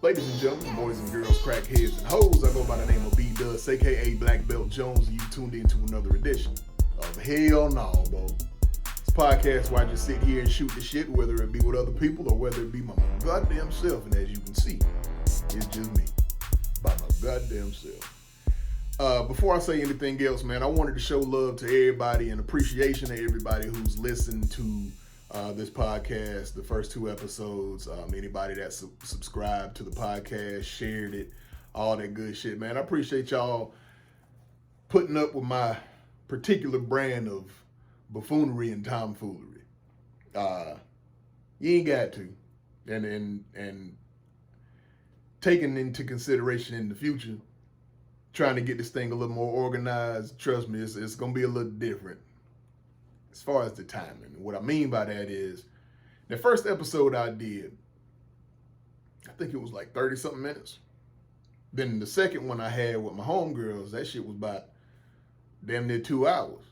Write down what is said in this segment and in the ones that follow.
Ladies and gentlemen, boys and girls, crackheads and hoes, I go by the name of B-Duz, aka BlackBeltJoneZz, and you tuned into another edition of Hell No, Bo. This podcast where I just sit here and shoot the shit, whether it be with other people or whether it be my goddamn self, and as you can see, it's just me, by my goddamn self. Before I say anything else, man, I wanted to show love to everybody and appreciation to everybody who's listened to this podcast, the first two episodes, anybody that subscribed to the podcast, shared it, all that good shit, man. I appreciate y'all putting up with my particular brand of buffoonery and tomfoolery. You ain't got to. And taking into consideration in the future, trying to get this thing a little more organized, trust me, it's going to be a little different as far as the timing. What I mean by that is, the first episode I did, I think it was like 30-something minutes. Then the second one I had with my homegirls, that shit was about damn near 2 hours.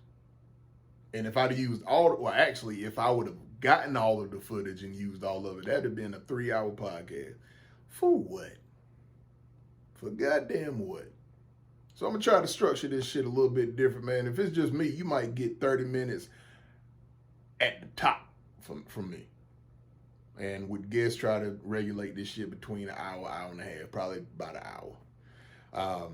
And if I'd have used if I would have gotten all of the footage and used all of it, that'd have been a 3-hour podcast. For what? For goddamn what? So I'm gonna try to structure this shit a little bit different, man. If it's just me, you might get 30 minutes at the top from me. And with guests, try to regulate this shit between an hour and a half, probably about an hour.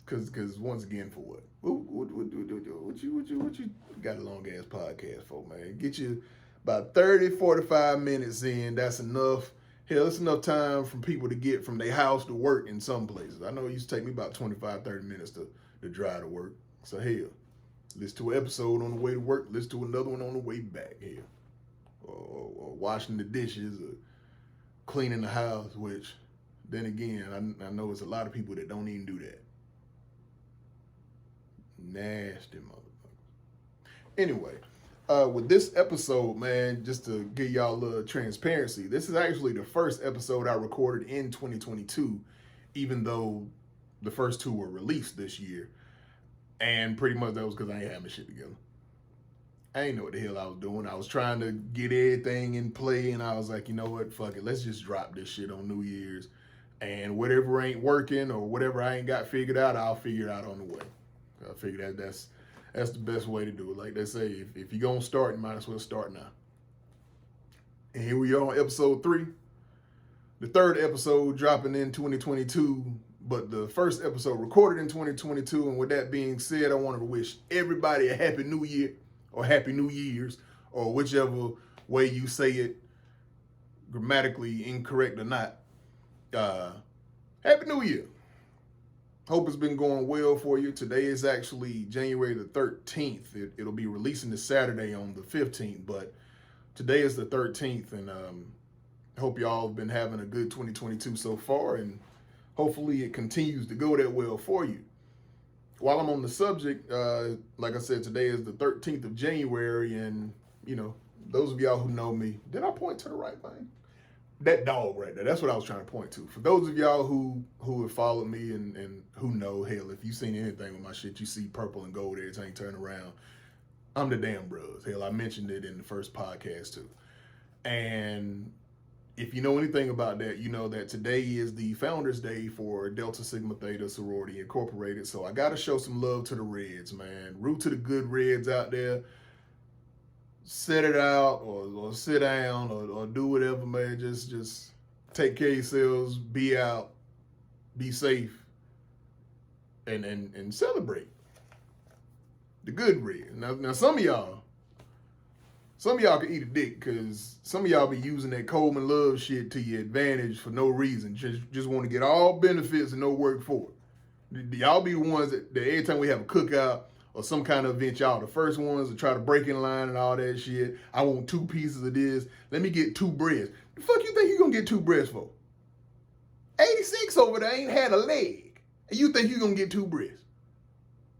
Cause once again, for what? What you got a long ass podcast for, man? Get you about 30, 45 minutes in. That's enough. Hell, it's enough time for people to get from their house to work in some places. I know it used to take me about 25, 30 minutes to drive to work. So hell, listen to an episode on the way to work, listen to another one on the way back here. Or washing the dishes or cleaning the house, which then again, I know it's a lot of people that don't even do that. Nasty motherfuckers. Anyway, with this episode, man, just to give y'all a little transparency, this is actually the first episode I recorded in 2022, even though the first two were released this year. And pretty much that was because I ain't had my shit together. I ain't know what the hell I was doing. I was trying to get everything in play, and I was like, you know what, fuck it, let's just drop this shit on New Year's. And whatever ain't working or whatever I ain't got figured out, I'll figure it out on the way. I figure that's the best way to do it. Like they say, if you're going to start, you might as well start now. And here we are on episode 3. The third episode dropping in 2022, but the first episode recorded in 2022. And with that being said, I wanted to wish everybody a Happy New Year or Happy New Year's or whichever way you say it, grammatically incorrect or not. Happy New Year. Hope it's been going well for you. Today is actually January the 13th. It'll be releasing this Saturday on the 15th, but today is the 13th, and hope y'all have been having a good 2022 so far, and hopefully it continues to go that well for you. While I'm on the subject, like I said, today is the 13th of January, and, you know, those of y'all who know me, did I point to the right thing? That dog right there, that's what I was trying to point to. For those of y'all who have followed me and who know, hell, if you've seen anything with my shit, you see purple and gold every time you turn around. I'm the damn bros. Hell, I mentioned it in the first podcast too. And if you know anything about that, you know that today is the Founders Day for Delta Sigma Theta Sorority Incorporated. So I got to show some love to the Reds, man. Root to the good Reds out there. Set it out or sit down or do whatever, man. Just take care of yourselves, be out, be safe, and celebrate the good Red. Now some of y'all can eat a dick because some of y'all be using that Coleman Love shit to your advantage for no reason. Just want to get all benefits and no work for it. Y'all be the ones that every time we have a cookout or some kind of event, y'all the first ones to try to break in line and all that shit. I want 2 pieces of this. Let me get 2 breasts. The fuck you think you gonna get 2 breasts for? 86 over there ain't had a leg. And you think you gonna get 2 breasts?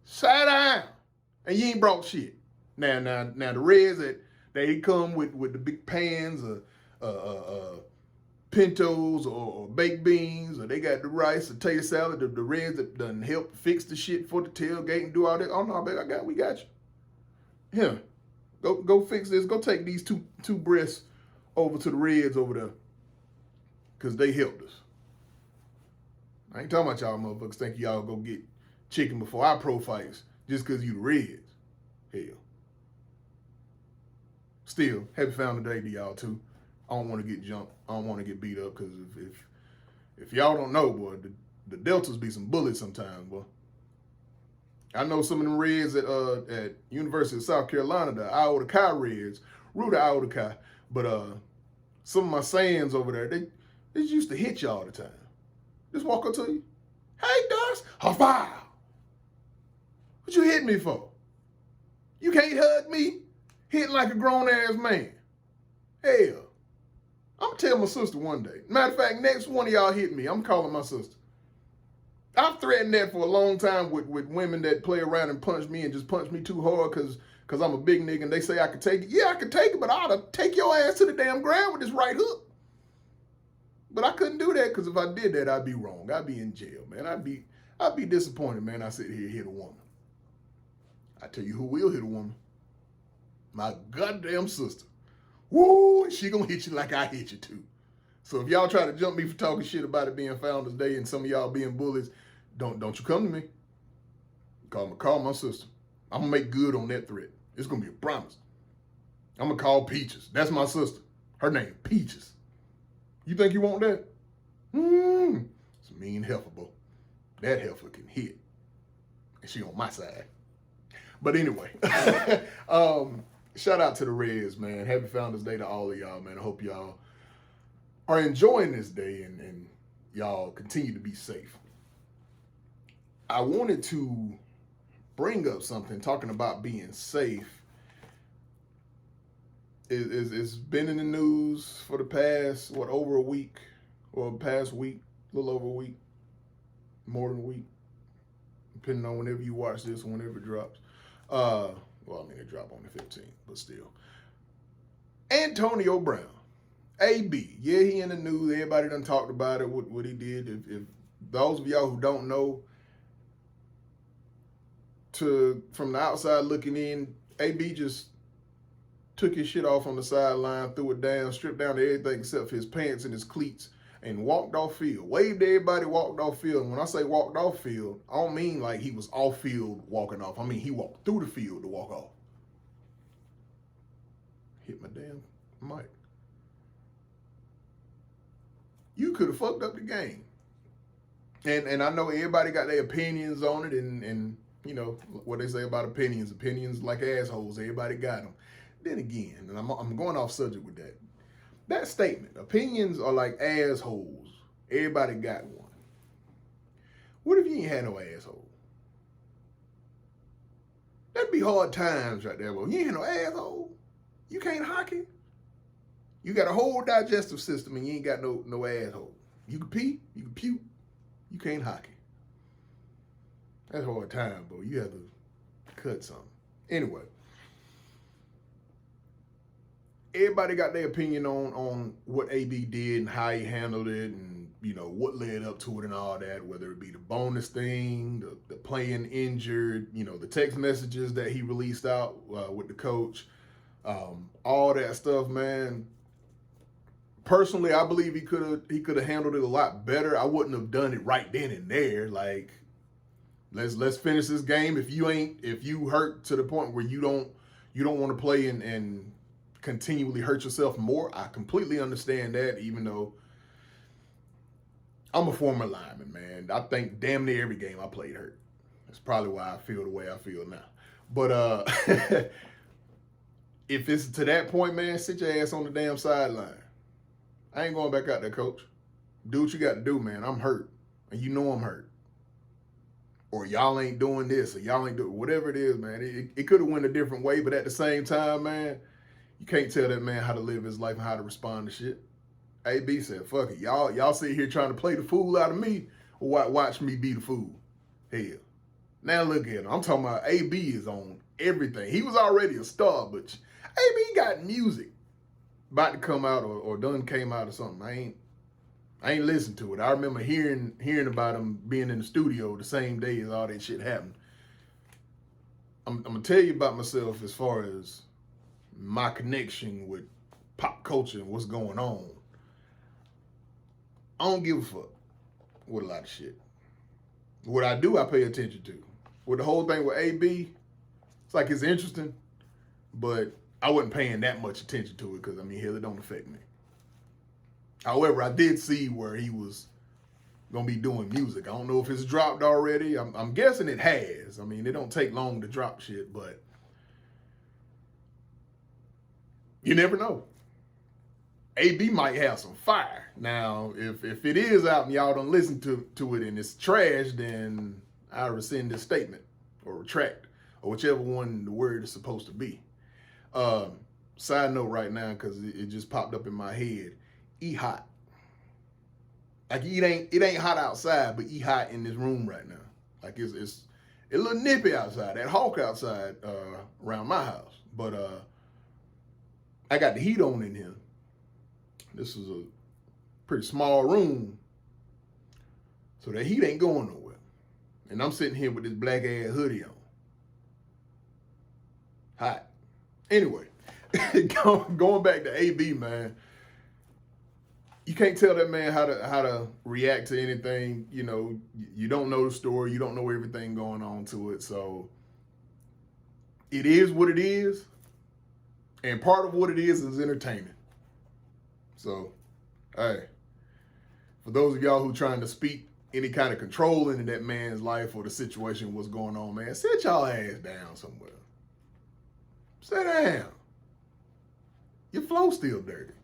Sit down. And you ain't brought shit. Now the Reds that they come with the big pans of pintos or baked beans, or they got the rice, the tater salad, the Reds that done help fix the shit for the tailgate and do all that. Oh no, baby, we got you. Here, go fix this. Go take these two breasts over to the Reds over there. because they helped us. I ain't talking about y'all motherfuckers think y'all go get chicken before our pro fights just because you the Reds. Hell. Still, happy Founder Day to y'all too. I don't want to get jumped. I don't want to get beat up because if y'all don't know, boy, the Deltas be some bullets sometimes, boy. I know some of them Reds at University of South Carolina, the Iota Chi Reds, root of Iota Chi, but some of my Sands over there, they just used to hit you all the time. Just walk up to you. Hey, Dust, ha-fa! What you hit me for? You can't hug me? Hitting like a grown-ass man. Hell, I'm going to tell my sister one day. Matter of fact, next one of y'all hit me, I'm calling my sister. I've threatened that for a long time with women that play around and punch me and just punch me too hard because I'm a big nigga and they say I could take it. Yeah, I could take it, but I ought to take your ass to the damn ground with this right hook. But I couldn't do that because if I did that, I'd be wrong. I'd be in jail, man. I'd be disappointed, man. I sit here and hit a woman. I tell you who will hit a woman. My goddamn sister. Woo, she gonna hit you like I hit you too. So if y'all try to jump me for talking shit about it being Founders Day and some of y'all being bullies, don't you come to me. Call my sister. I'm gonna make good on that threat. It's gonna be a promise. I'm gonna call Peaches. That's my sister. Her name Peaches. You think you want that? It's a mean heifer, boy. That heifer can hit. And she on my side. But anyway, shout out to the Reds, man. Happy Founders Day to all of y'all, man. I hope y'all are enjoying this day and y'all continue to be safe. I wanted to bring up something talking about being safe. It's been in the news for the past, over a week, or past week, a little over a week, more than a week, depending on whenever you watch this or whenever it drops. It dropped on the 15th, but still. Antonio Brown, AB, yeah, he in the news. Everybody done talked about it, what he did. If those of y'all who don't know, from the outside looking in, AB just took his shit off on the sideline, threw it down, stripped down to everything except for his pants and his cleats, and walked off field. Waved to everybody, walked off field. And when I say walked off field, I don't mean like he was off field walking off. I mean he walked through the field to walk off. Hit my damn mic. You could have fucked up the game. And I know everybody got their opinions on it, and you know what they say about opinions. Opinions like assholes. Everybody got them. Then again, and I'm going off subject with that. That statement, opinions are like assholes. Everybody got one. What if you ain't had no asshole? That'd be hard times right there. Well, you ain't had no asshole. You can't hockey. You got a whole digestive system and you ain't got no asshole. You can pee, you can puke, you can't hockey. That's a hard time, bro. You have to cut something. Anyway. Everybody got their opinion on what AB did and how he handled it and, you know, what led up to it and all that, whether it be the bonus thing, the playing injured, you know, the text messages that he released out with the coach, all that stuff, man. Personally, I believe he could have handled it a lot better. I wouldn't have done it right then and there. Like, let's finish this game. If you hurt to the point where you don't want to play and continually hurt yourself more, I completely understand that, even though I'm a former lineman, man. I think damn near every game I played hurt. That's probably why I feel the way I feel now. But if it's to that point, man, sit your ass on the damn sideline. I ain't going back out there, coach. Do what you got to do, man. I'm hurt, and you know I'm hurt. Or y'all ain't doing this, or y'all ain't doing whatever it is, man. It could have went a different way, but at the same time, man, you can't tell that man how to live his life and how to respond to shit. AB said, fuck it. Y'all sit here trying to play the fool out of me or watch me be the fool. Hell. Now look at him. I'm talking about AB is on everything. He was already a star, but AB got music about to come out or done came out or something. I ain't listened to it. I remember hearing about him being in the studio the same day as all that shit happened. I'm going to tell you about myself as far as my connection with pop culture and what's going on. I don't give a fuck with a lot of shit. What I do, I pay attention to. With the whole thing with AB, it's like it's interesting, but I wasn't paying that much attention to it because, I mean, hell, it don't affect me. However, I did see where he was going to be doing music. I don't know if it's dropped already. I'm guessing it has. I mean, it don't take long to drop shit, but you never know. AB might have some fire. Now, if it is out and y'all don't listen to it and it's trash, then I rescind this statement or retract or whichever one the word is supposed to be. Side note right now, because it just popped up in my head. E hot. Like it ain't hot outside, but hot in this room right now. Like it's a little nippy outside. That hawk outside around my house. But I got the heat on in here. This is a pretty small room, so that heat ain't going nowhere. And I'm sitting here with this black ass hoodie on. Hot. Anyway, going back to AB, man. You can't tell that man how to react to anything. You know, you don't know the story. You don't know everything going on to it. So it is what it is. And part of what it is entertainment. So, hey, for those of y'all who trying to speak any kind of control into that man's life or the situation, what's going on, man, sit y'all ass down somewhere. Sit down. Your flow's still dirty.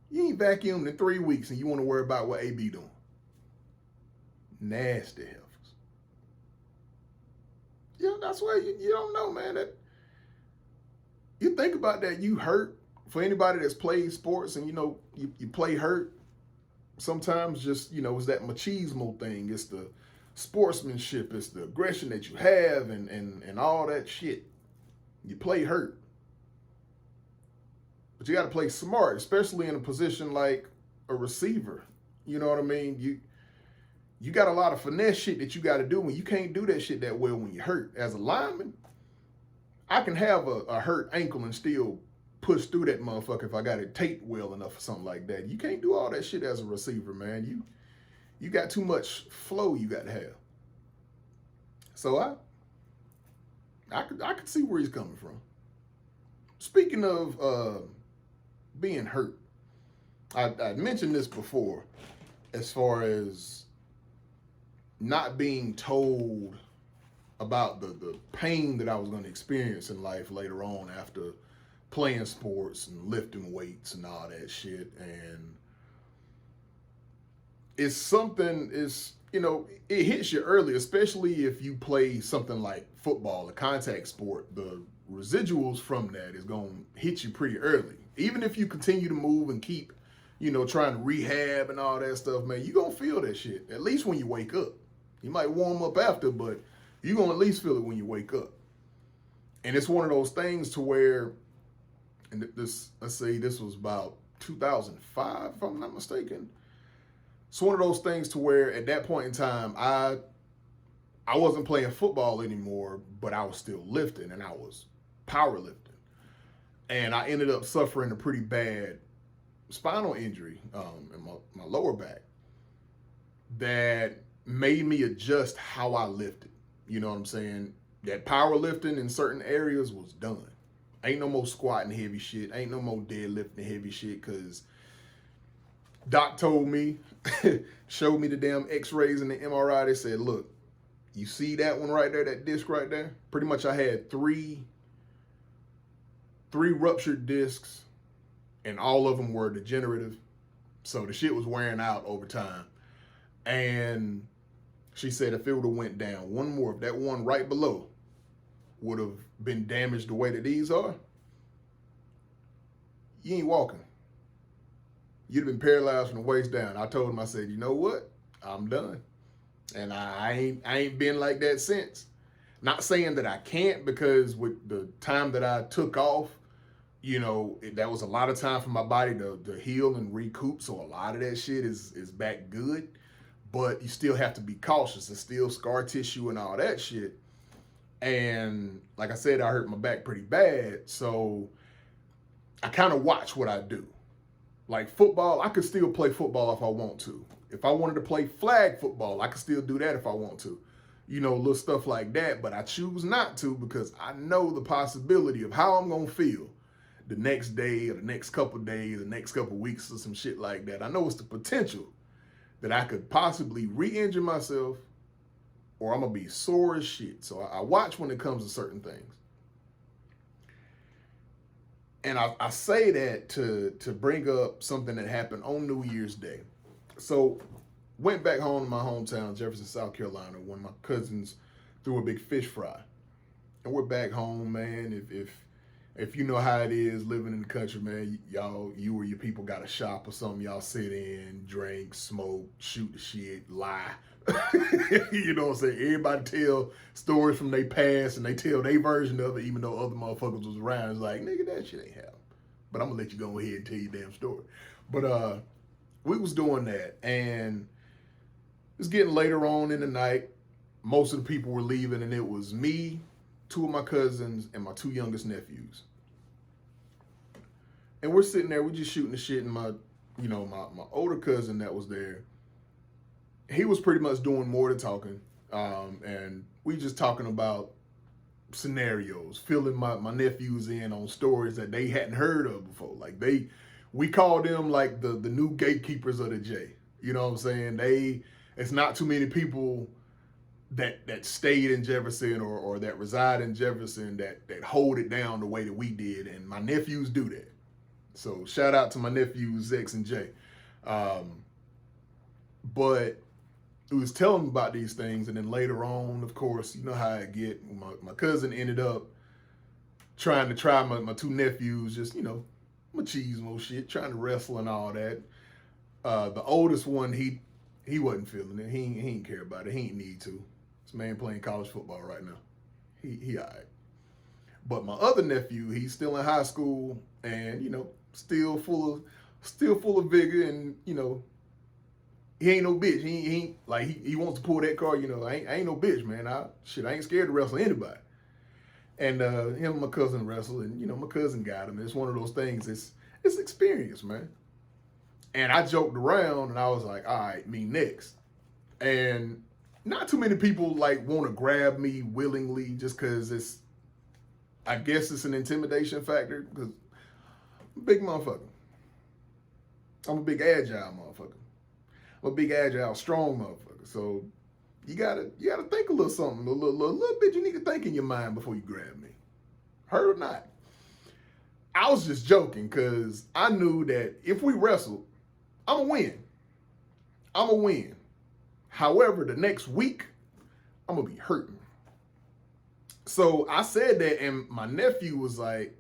You ain't vacuumed in 3 weeks and you want to worry about what AB doing. Nasty heifers. Yeah, that's why you don't know, man. That you think about that, you hurt. For anybody that's played sports and, you know, you play hurt, sometimes just, you know, it's that machismo thing. It's the sportsmanship. It's the aggression that you have and all that shit. You play hurt. But you got to play smart, especially in a position like a receiver. You know what I mean? You got a lot of finesse shit that you got to do, and you can't do that shit that well when you're hurt. As a lineman, I can have a hurt ankle and still push through that motherfucker if I got it taped well enough or something like that. You can't do all that shit as a receiver, man. You got too much flow you got to have. So I could see where he's coming from. Speaking of being hurt, I mentioned this before as far as not being told about the pain that I was going to experience in life later on after playing sports and lifting weights and all that shit. And it's something, you know, it hits you early, especially if you play something like football, a contact sport. The residuals from that is going to hit you pretty early. Even if you continue to move and keep, you know, trying to rehab and all that stuff, man, you're going to feel that shit, at least when you wake up. You might warm up after, but you're going to at least feel it when you wake up. And it's one of those things to where, and this, let's say this was about 2005, if I'm not mistaken. It's one of those things to where at that point in time, I wasn't playing football anymore, but I was still lifting and I was powerlifting. And I ended up suffering a pretty bad spinal injury in my lower back that made me adjust how I lifted. You know what I'm saying? That powerlifting in certain areas was done. Ain't no more squatting heavy shit. Ain't no more deadlifting heavy shit, because Doc told me, showed me the damn x-rays and the MRI. They said, look, you see that one right there, that disc right there? Pretty much I had three ruptured discs, and all of them were degenerative. So the shit was wearing out over time. And she said if it would have went down one more, if that one right below would have been damaged the way that these are, you ain't walking. You'd have been paralyzed from the waist down. I told him, I said, you know what? I'm done. And I ain't been like that since. Not saying that I can't, because with the time that I took off, you know, that was a lot of time for my body to heal and recoup. So a lot of that shit is back good. But you still have to be cautious. There's still scar tissue and all that shit. And like I said, I hurt my back pretty bad. So I kind of watch what I do. Like football, I could still play football if I want to. If I wanted to play flag football, I could still do that if I want to. Little stuff like that. But I choose not to because I know the possibility of how I'm going to feel the next day or the next couple days, the next couple weeks or some shit like that. I know it's the potential that I could possibly re-injure myself or I'm going to be sore as shit. So I watch when it comes to certain things. And I say that to bring up something that happened on New Year's Day. So went back home to my hometown, Jefferson, South Carolina, when my cousins threw a big fish fry. And we're back home, man. If you know how it is living in the country, man, you or your people got a shop or something, y'all sit in, drink, smoke, shoot the shit, lie. You know what I'm saying? Everybody tell stories from their past and they tell their version of it, even though other motherfuckers was around. It's like, nigga, that shit ain't happen. But I'm gonna let you go ahead and tell your damn story. But we was doing that, and it's getting later on in the night. Most of the people were leaving, and it was me, two of my cousins, and my two youngest nephews. And we're sitting there, we're just shooting the shit, and my older cousin that was there, he was pretty much doing more to talking. And we just talking about scenarios, filling my nephews in on stories that they hadn't heard of before. Like we call them like the new gatekeepers of the J. You know what I'm saying? It's not too many people that stayed in Jefferson or that reside in Jefferson that hold it down the way that we did. And my nephews do that. So shout out to my nephews, X and J. But we was telling them about these things, and then later on, of course, you know how I get. My cousin ended up trying to try my two nephews, just, machismo shit, trying to wrestle and all that. The oldest one, he wasn't feeling it. He ain't care about it. He ain't need to. This man playing college football right now. He all right. But my other nephew, he's still in high school, and still full of vigor, and he ain't no bitch. He ain't like he wants to pull that card. I ain't no bitch, man. I ain't scared to wrestle anybody. And him and my cousin wrestle, and my cousin got him. It's one of those things. It's experience, man. And I joked around, and I was like, all right, me next. And not too many people like want to grab me willingly just because I guess it's an intimidation factor because I'm a big motherfucker. I'm a big agile motherfucker. I'm a big agile, strong motherfucker. So you gotta think a little something, a little bit. You need to think in your mind before you grab me. Heard or not? I was just joking because I knew that if we wrestled, I'ma win. However, the next week, I'm gonna be hurting. So I said that, and my nephew was like,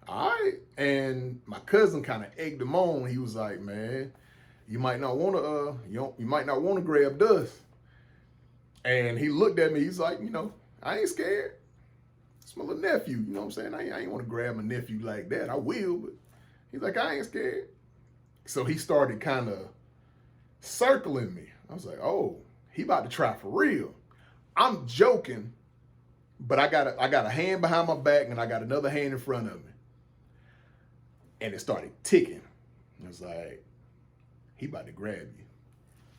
all right. And my cousin kind of egged him on. He was like, man, you might not want to grab dust. And he looked at me. He's like, I ain't scared. It's my little nephew. You know what I'm saying? I ain't want to grab my nephew like that. I will, but he's like, I ain't scared. So he started kind of circling me. I was like, oh, he about to try for real. I'm joking, but I got a hand behind my back and I got another hand in front of me. And it started ticking. I was like, he about to grab you.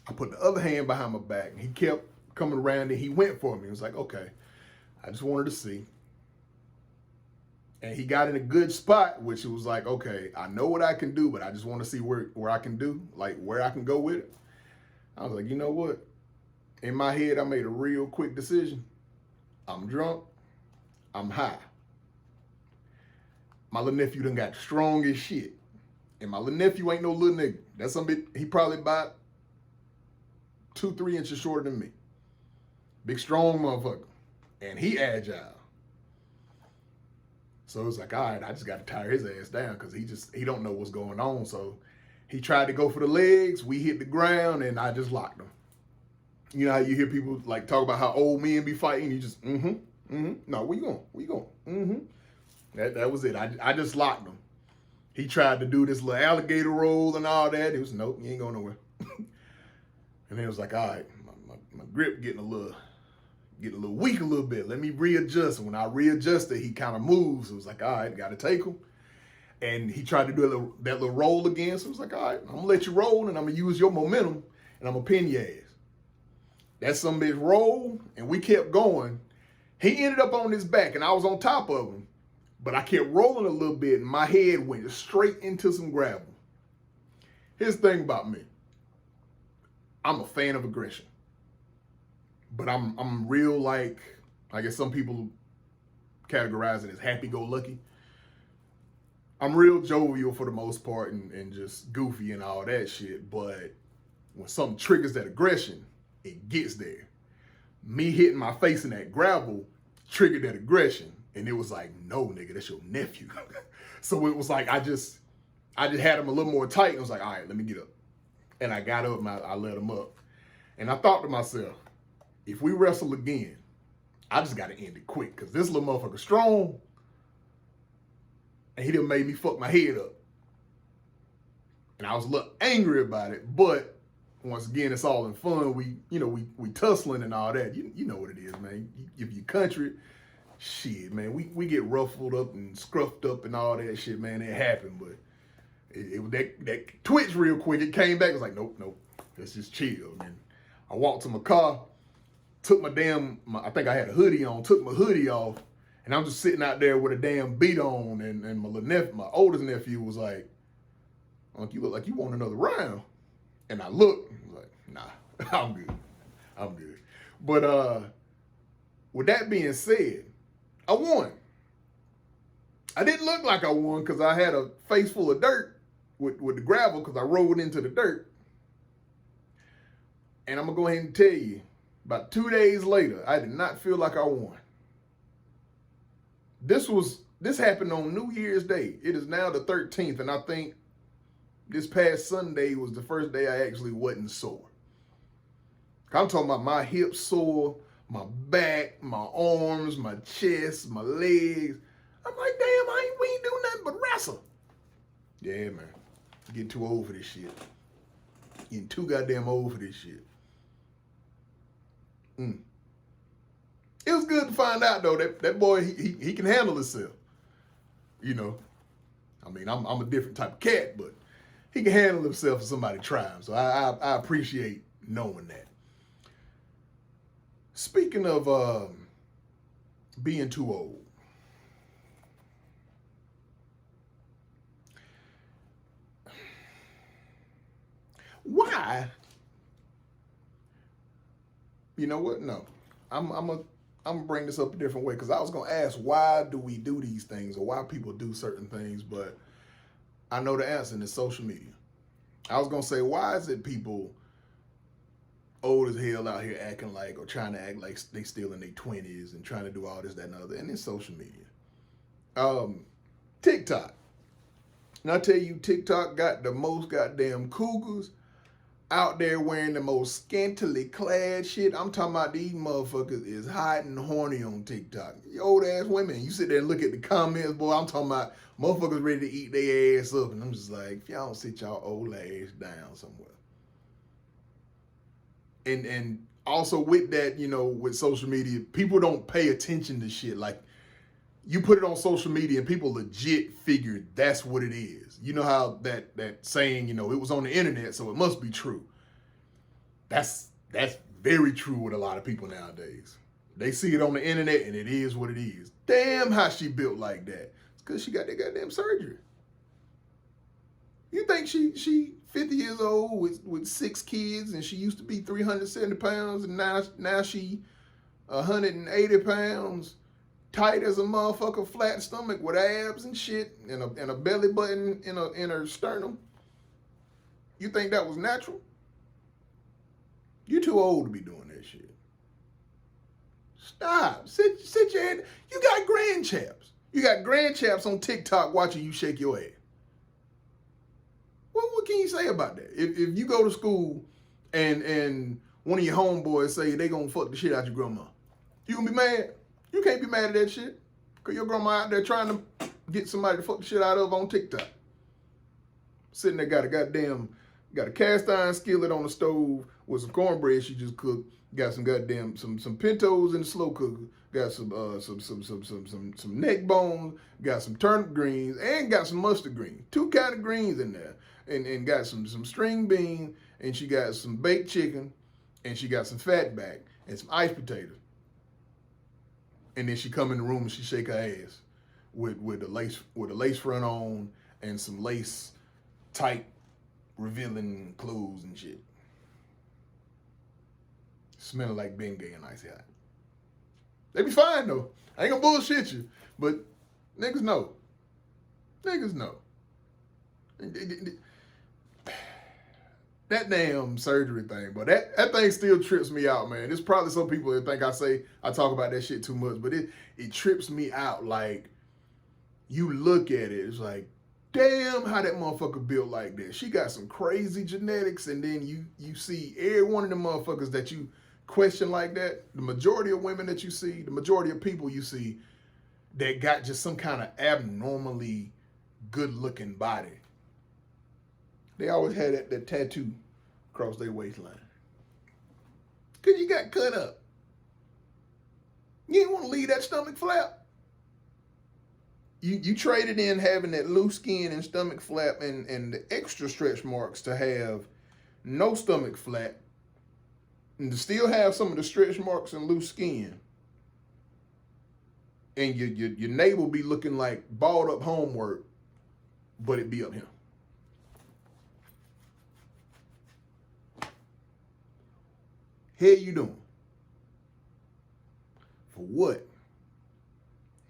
I put the other hand behind my back and he kept coming around and he went for me. It was like, okay, I just wanted to see. And he got in a good spot, which it was like, okay, I know what I can do, but I just want to see where I can do, like where I can go with it. I was like, you know what? In my head, I made a real quick decision. I'm drunk. I'm high. My little nephew done got strong as shit. And my little nephew ain't no little nigga. That's he probably about 2-3 inches shorter than me. Big, strong motherfucker. And he agile. So it was like, all right, I just got to tire his ass down because he don't know what's going on. So he tried to go for the legs. We hit the ground, and I just locked him. You know how you hear people like talk about how old men be fighting? You just, No, where you going? Where you going? That was it. I just locked him. He tried to do this little alligator roll and all that. It was, nope, you ain't going nowhere. And then it was like, all right, my grip getting a little weak a little bit. Let me readjust. When I readjusted, he kind of moves. It was like, all right, got to take him. And he tried to do that little roll again. So I was like, all right, I'm gonna let you roll and I'm gonna use your momentum and I'm gonna pin your ass. That some bitch rolled and we kept going. He ended up on his back and I was on top of him. But I kept rolling a little bit and my head went straight into some gravel. Here's the thing about me. I'm a fan of aggression. But I'm real, like, I guess some people categorize it as happy-go-lucky. I'm real jovial for the most part and just goofy and all that shit. But when something triggers that aggression, it gets there. Me hitting my face in that gravel triggered that aggression. And it was like, no, nigga, that's your nephew. So it was like, I just had him a little more tight. And I was like, all right, let me get up. And I got up and I let him up. And I thought to myself, if we wrestle again, I just got to end it quick. Because this little motherfucker strong. And he done made me fuck my head up. And I was a little angry about it. But once again, it's all in fun. We tussling and all that. You know what it is, man. If you country, shit, man. We get ruffled up and scruffed up and all that shit, man. It happened. But it that twitch real quick. It came back. It was like, nope. Let's just chill. And I walked to my car. Took my I think I had a hoodie on, took my hoodie off, and I'm just sitting out there with a damn beat on, and my oldest nephew was like, "Unc, you look like you want another round." And I looked, I was like, nah, I'm good. But with that being said, I won. I didn't look like I won because I had a face full of dirt with the gravel because I rolled into the dirt. And I'm gonna go ahead and tell you, about 2 days later, I did not feel like I won. This happened on New Year's Day. It is now the 13th, and I think this past Sunday was the first day I actually wasn't sore. I'm talking about my hips sore, my back, my arms, my chest, my legs. I'm like, damn, we ain't doing nothing but wrestle. Yeah, man. Getting too old for this shit. Getting too goddamn old for this shit. It was good to find out though that boy he can handle himself. You know, I mean I'm a different type of cat, but he can handle himself if somebody tries him. So I appreciate knowing that. Speaking of being too old, why? You know what? No, I'm gonna bring this up a different way because I was gonna ask why do we do these things or why people do certain things, but I know the answer, and it's social media. I was gonna say, why is it people old as hell out here acting like or trying to act like they still in their 20s and trying to do all this, that, and the other, and it's social media. TikTok. And I tell you, TikTok got the most goddamn cougars out there wearing the most scantily clad shit. I'm talking about these motherfuckers is hot and horny on TikTok. You old ass women, you sit there and look at the comments, boy, I'm talking about motherfuckers ready to eat their ass up. And I'm just like, if y'all don't sit y'all old ass down somewhere. And also with that, you know, with social media, people don't pay attention to shit. Like, you put it on social media and people legit figure that's what it is. You know how that saying, you know, it was on the internet, so it must be true. That's very true with a lot of people nowadays. They see it on the internet and it is what it is. Damn, how she built like that. It's because she got that goddamn surgery. You think she 50 years old with 6 kids and she used to be 370 pounds and now she 180 pounds, tight as a motherfucker, flat stomach with abs and shit and a belly button in her sternum? You think that was natural? You too old to be doing that shit. Stop. Sit your head. You got grandchaps. You got grandchaps on TikTok watching you shake your ass. What can you say about that? If you go to school and one of your homeboys say they gonna fuck the shit out your grandma, you gonna be mad? You can't be mad at that shit. Because your grandma out there trying to get somebody to fuck the shit out of on TikTok. Sitting there got a goddamn Got a cast iron skillet on the stove with some cornbread she just cooked. Got some goddamn some pintos in the slow cooker. Got some neck bones. Got some turnip greens and got some mustard greens. 2 kind of greens in there. And got some string beans, and she got some baked chicken, and she got some fatback and some iced potatoes. And then she come in the room and she shake her ass with a lace front on and some lace tight revealing clothes and shit. Smelling like Bengay and ice hot. They be fine though. I ain't gonna bullshit you, but niggas know. Niggas know. That damn surgery thing, but that thing still trips me out, man. There's probably some people that think I talk about that shit too much, but it trips me out. Like, you look at it, it's like, damn, how that motherfucker built like that. She got some crazy genetics, and then you see every one of them motherfuckers that you question like that, the majority of women that you see, the majority of people you see that got just some kind of abnormally good-looking body. They always had that tattoo across their waistline. Because you got cut up. You didn't want to leave that stomach flap. You traded in having that loose skin and stomach flap and the extra stretch marks to have no stomach flap and to still have some of the stretch marks and loose skin. And your navel be looking like balled up homework, but it be up here. Hell you doing? For what?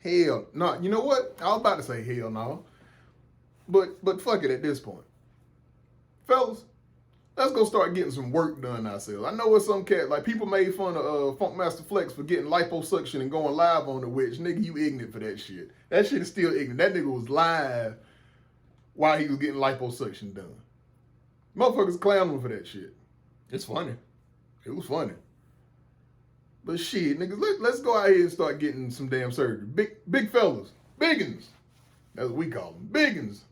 Hell no. You know what? I was about to say hell no. But fuck it at this point. Fellas, let's go start getting some work done ourselves. I know it's some cat, like people made fun of Funkmaster Flex for getting liposuction and going live on the witch. Nigga, you ignorant for that shit. That shit is still ignorant. That nigga was live while he was getting liposuction done. Motherfuckers clowning for that shit. It's funny. It was funny. But shit, niggas, let's go out here and start getting some damn surgery. Big fellas. Biggins. That's what we call them. Biggins.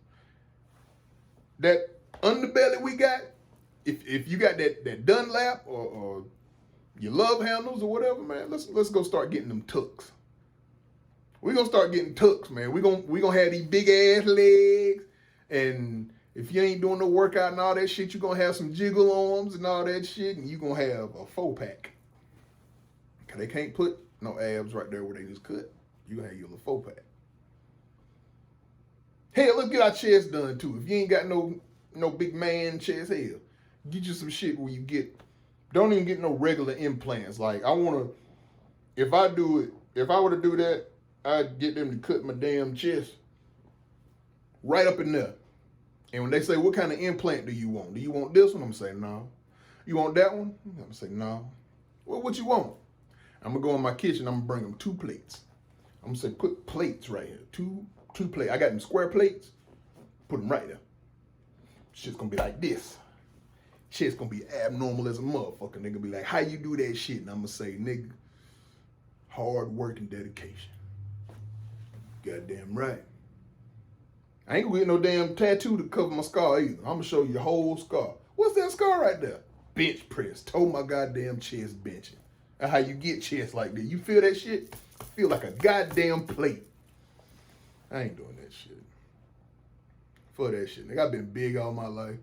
That underbelly we got, if you got that Dunlap or your love handles or whatever, man, let's go start getting them tucks. We're gonna start getting tucks, man. We gonna have these big ass legs, and if you ain't doing no workout and all that shit, you're gonna have some jiggle arms and all that shit, and you're gonna have a 4-pack. Cause they can't put no abs right there where they just cut. You gonna have your little 4-pack. Hell, let's get our chest done too. If you ain't got no big man chest, hell, get you some shit where don't even get no regular implants. Like if I were to do that, I'd get them to cut my damn chest right up in there. And when they say, what kind of implant do you want? Do you want this one? I'm going to say, no. You want that one? I'm going to say, no. Well, what you want? I'm going to go in my kitchen. I'm going to bring them 2 plates. I'm going to say, put plates right here. Two plates. I got them square plates. Put them right there. Shit's going to be like this. Shit's going to be abnormal as a motherfucker. Nigga be like, how you do that shit? And I'm going to say, nigga, hard work and dedication. Goddamn right. I ain't gonna get no damn tattoo to cover my scar either. I'm gonna show you the whole scar. What's that scar right there? Bench press. Told my goddamn chest benching. That's how you get chest like that. You feel that shit? Feel like a goddamn plate. I ain't doing that shit. For that shit. Nigga, I've been big all my life.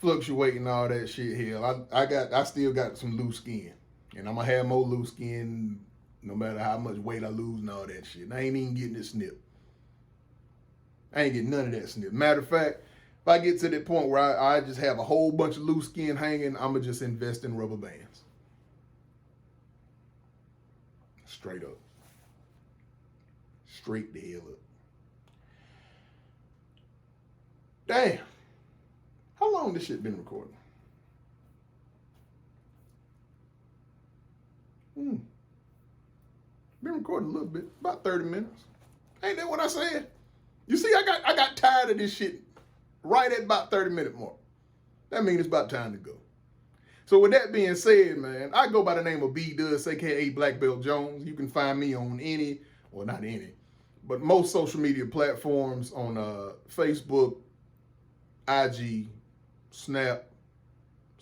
Fluctuating all that shit. Hell, I still got some loose skin. And I'm gonna have more loose skin no matter how much weight I lose and all that shit. And I ain't even getting it snipped. I ain't getting none of that snip. Matter of fact, if I get to that point where I just have a whole bunch of loose skin hanging, I'm going to just invest in rubber bands. Straight up. Straight the hell up. Damn. How long this shit been recording? Been recording a little bit. About 30 minutes. Ain't that what I said? You see, I got tired of this shit right at about 30-minute mark. That means it's about time to go. So with that being said, man, I go by the name of B-Duz, aka BlackBeltJoneZz. You can find me on not any, but most social media platforms on Facebook, IG, Snap,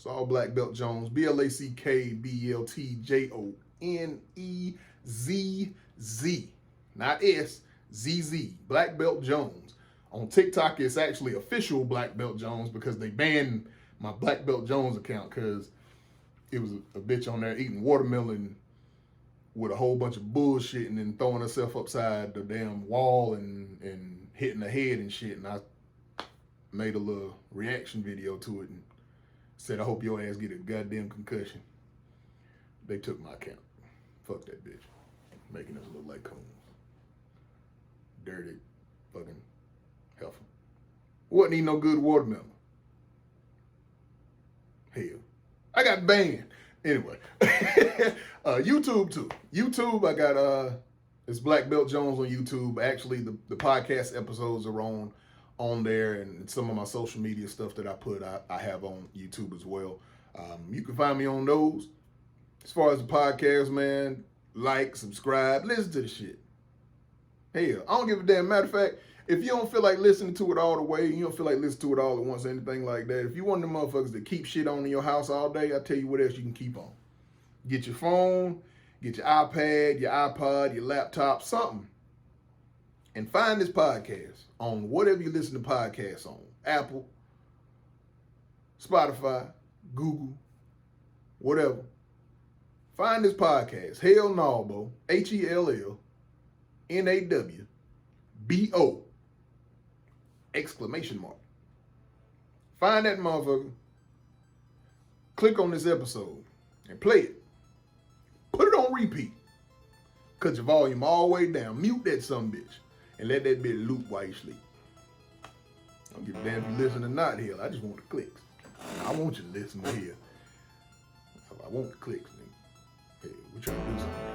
It's all Black Belt Jones. BlackBeltJoneZz. Not S, ZZ. Black Belt Jones. On TikTok, it's actually official Black Belt Jones because they banned my Black Belt Jones account because it was a bitch on there eating watermelon with a whole bunch of bullshit and then throwing herself upside the damn wall and hitting her head and shit. And I made a little reaction video to it and said, I hope your ass get a goddamn concussion. They took my account. Fuck that bitch. Making us look like coons. Dirty fucking heifer. Wasn't eating no good watermelon. Hell. I got banned. Anyway. YouTube too. YouTube, I got it's Black Belt Jones on YouTube. Actually, the podcast episodes are on there, and some of my social media stuff that I put, I have on YouTube as well. You can find me on those. As far as the podcast, man, like, subscribe, listen to the shit. Hell, I don't give a damn. Matter of fact, if you don't feel like listening to it all the way, you don't feel like listening to it all at once, anything like that, if you one of them motherfuckers that keep shit on in your house all day, I tell you what else you can keep on. Get your phone, get your iPad, your iPod, your laptop, something. And find this podcast on whatever you listen to podcasts on. Apple, Spotify, Google, whatever. Find this podcast. Hell Nalbo, HELLNAWBO, exclamation mark. Find that motherfucker. Click on this episode and play it. Put it on repeat. Cut your volume all the way down. Mute that sumbitch. And let that bitch loop while you sleep. I don't give a damn if you listen or not here. I just want the clicks. I want you to listen to here. I want the clicks, nigga. Hey, we're trying to do something.